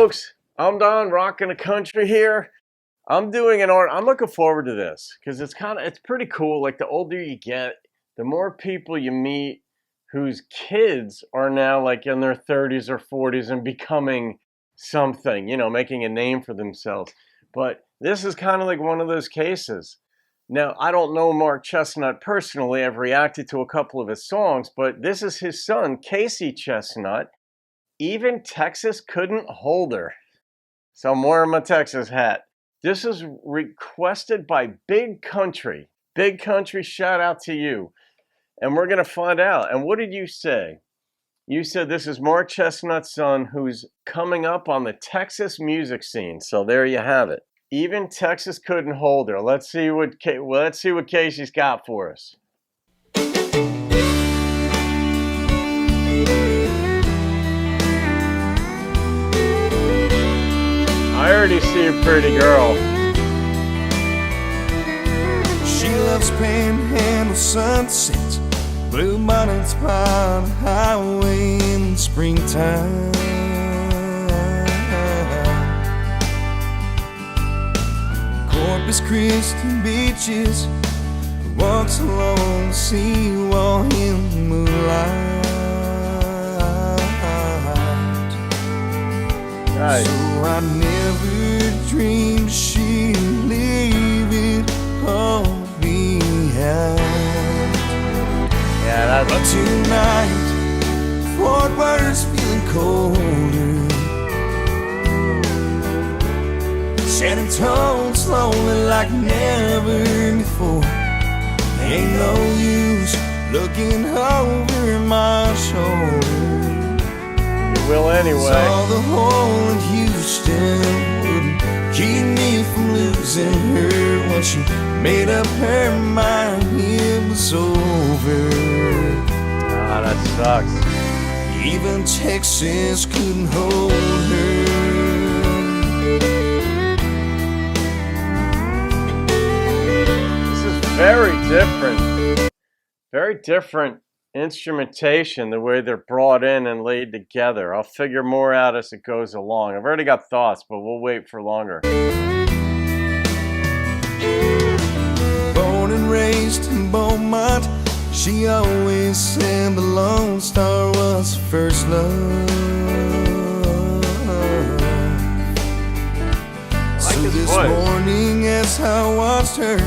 folks, I'm Don, rocking the country here. I'm doing an art. I'm looking forward to this because it's pretty cool. Like the older you get, the more people you meet whose kids are now like in their 30s or 40s and becoming something, making a name for themselves. But this is kind of like one of those cases. Now, I don't know Mark Chesnutt personally. I've reacted to a couple of his songs, but this is his son, Casey Chestnut. Even Texas couldn't hold her. So I'm wearing my Texas hat. This is requested by Big Country. Big Country, shout out to you. And we're going to find out. And what did you say? You said this is Mark Chestnut's son who's coming up on the Texas music scene. So there you have it. Even Texas couldn't hold her. Let's see what Casey's got for us. I already see a pretty girl. She loves panhandle sunsets, blue bonnets by the highway in the springtime. Corpus Christi beaches, walks along the seawall in the moonlight. Nice. So I never dreamed she'd leave it all behind. Yeah, but tonight, Fort Worth's feeling colder. San Antonio's lonely like never before. There ain't no use looking over my shoulder. Will anyway. Saw the hole in Houston wouldn't keep me from losing her. Once she made up her mind, it was over. Ah, that sucks. Even Texas couldn't hold her. This is very different. Very different instrumentation, the way they're brought in and laid together. I'll figure more out as it goes along. I've already got thoughts, but we'll wait for longer. Born and raised in Beaumont, she always said the Lone Star was her first love. So this morning as I watched her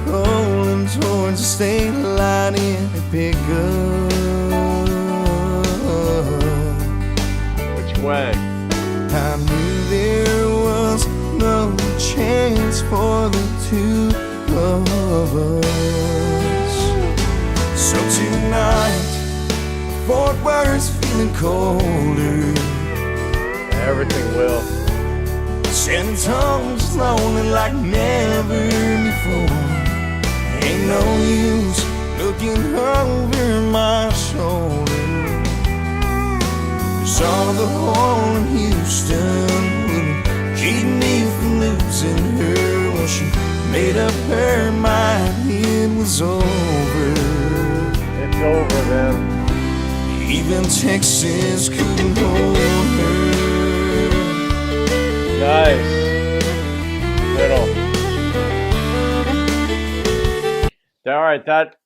rolling towards the state line in a pickup, Which way? I knew there was no chance for the two of us. So tonight, Fort Worth's feeling colder. Everything will. San Antonio's lonely like never before. Ain't no use looking over my shoulder. Saw the hole in Houston wouldn't keep me from losing her. When she made up her mind, it was over. It's over then. Even Texas couldn't hold her. Nice. Middle. All right, that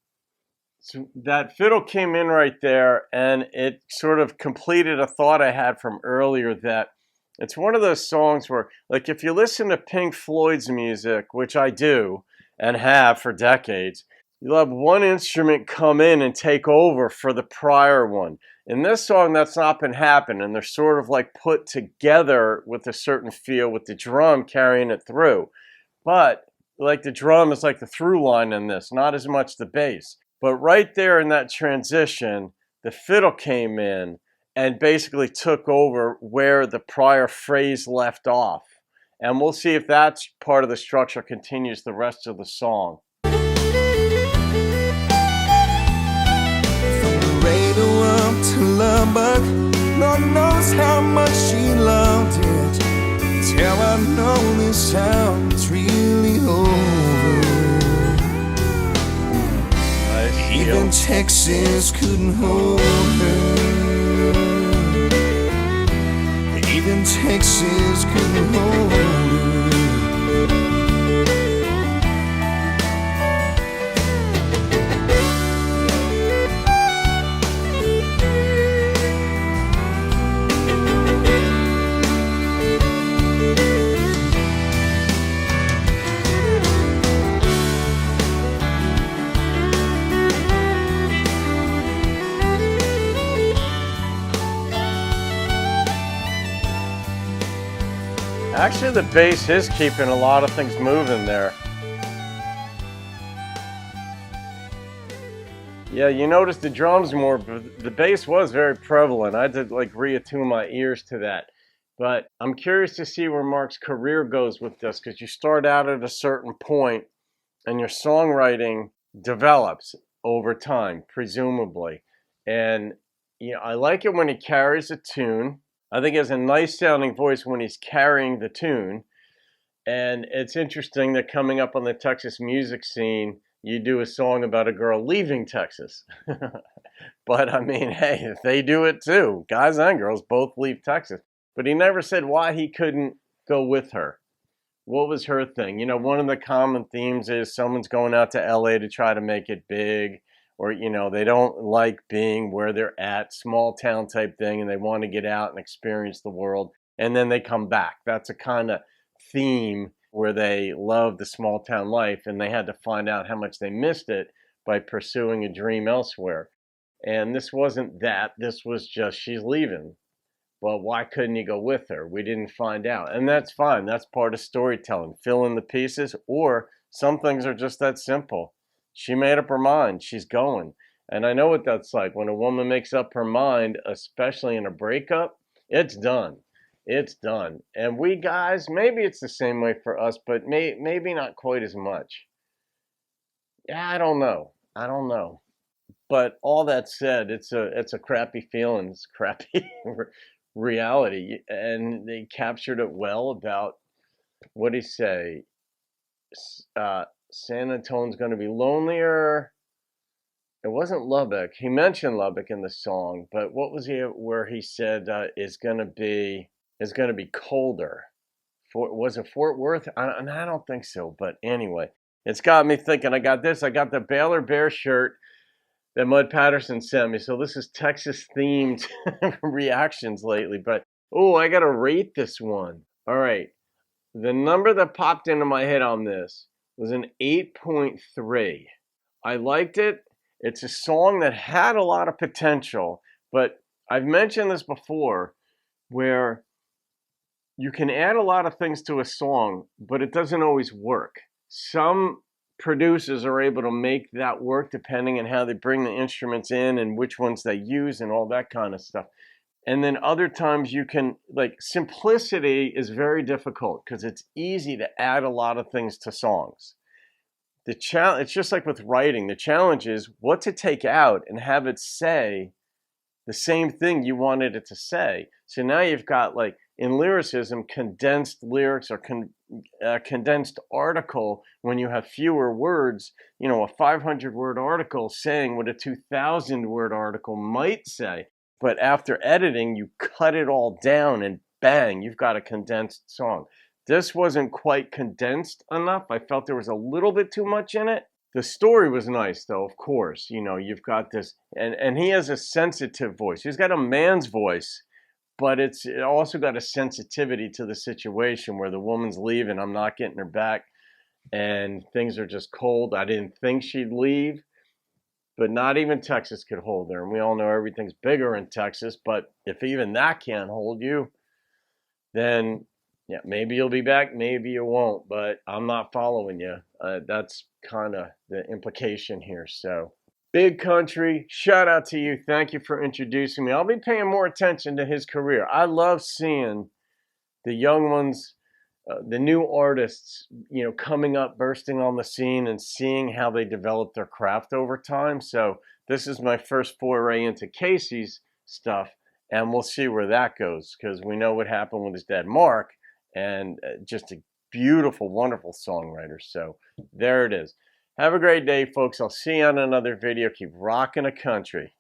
fiddle came in right there, and it sort of completed a thought I had from earlier that it's one of those songs where, like, if you listen to Pink Floyd's music, which I do and have for decades, you'll have one instrument come in and take over for the prior one. In this song, that's not been happening, and they're sort of like put together with a certain feel with the drum carrying it through. But like the drum is like the through line in this, not as much the bass. But right there in that transition, the fiddle came in and basically took over where the prior phrase left off. And we'll see if that part of the structure continues the rest of the song. From Laredo up to Lubbock, Lord knows how much she loved it. Till I know this time it's really over. Nice. Even Texas couldn't hold her. in Texas couldn't hold her. Actually, the bass is keeping a lot of things moving there. Yeah, you notice the drums more, but the bass was very prevalent. I had to like reattune my ears to that. But I'm curious to see where Mark's career goes with this, because you start out at a certain point and your songwriting develops over time, presumably. And you know, I like it when he carries a tune. I think he has a nice sounding voice when he's carrying the tune. And it's interesting that coming up on the Texas music scene, you do a song about a girl leaving Texas. But I mean, hey, they do it too. Guys and girls both leave Texas. But he never said why he couldn't go with her. What was her thing? You know, one of the common themes is someone's going out to LA to try to make it big, or, you know, they don't like being where they're at, small town type thing, and they want to get out and experience the world, and then they come back. That's a kind of theme where they love the small town life, and they had to find out how much they missed it by pursuing a dream elsewhere. And this wasn't that. This was just, she's leaving. Well, why couldn't he go with her? We didn't find out. And that's fine. That's part of storytelling. Fill in the pieces, or some things are just that simple. She made up her mind. She's going. And I know what that's like. When a woman makes up her mind, especially in a breakup, it's done. It's done. And we guys, maybe it's the same way for us, but maybe not quite as much. Yeah, I don't know. I don't know. But all that said, it's a crappy feeling. It's crappy reality. And they captured it well about, what did he say? San Antonio's going to be lonelier. It wasn't Lubbock. He mentioned Lubbock in the song, but what was he where he said is going to be colder? Was it Fort Worth? I don't think so. But anyway, it's got me thinking. I got the Baylor Bear shirt that Mud Patterson sent me. So this is Texas themed reactions lately. But oh, I got to rate this one. All right. The number that popped into my head on this was an 8.3. I liked it. It's a song that had a lot of potential, but I've mentioned this before, where you can add a lot of things to a song, but it doesn't always work. Some producers are able to make that work depending on how they bring the instruments in and which ones they use and all that kind of stuff. And then other times you can, like, simplicity is very difficult because it's easy to add a lot of things to songs. It's just like with writing. The challenge is what to take out and have it say the same thing you wanted it to say. So now you've got, like, in lyricism, condensed lyrics or condensed article when you have fewer words. You know, a 500-word article saying what a 2,000-word article might say. But after editing, you cut it all down and bang, you've got a condensed song. This wasn't quite condensed enough. I felt there was a little bit too much in it. The story was nice, though, of course. You know, you've got this, and he has a sensitive voice. He's got a man's voice, but it also got a sensitivity to the situation where the woman's leaving. I'm not getting her back, and things are just cold. I didn't think she'd leave, but not even Texas could hold her. And we all know everything's bigger in Texas, but if even that can't hold you, then yeah, maybe you'll be back, maybe you won't, but I'm not following you. That's kind of the implication here. So, Big Country, shout out to you. Thank you for introducing me. I'll be paying more attention to his career. I love seeing the young ones, the new artists, you know, coming up, bursting on the scene, and seeing how they develop their craft over time. So this is my first foray into Casey's stuff, and we'll see where that goes, because we know what happened with his dad, Mark, and just a beautiful, wonderful songwriter. So there it is. Have a great day, folks. I'll see you on another video. Keep rocking a country.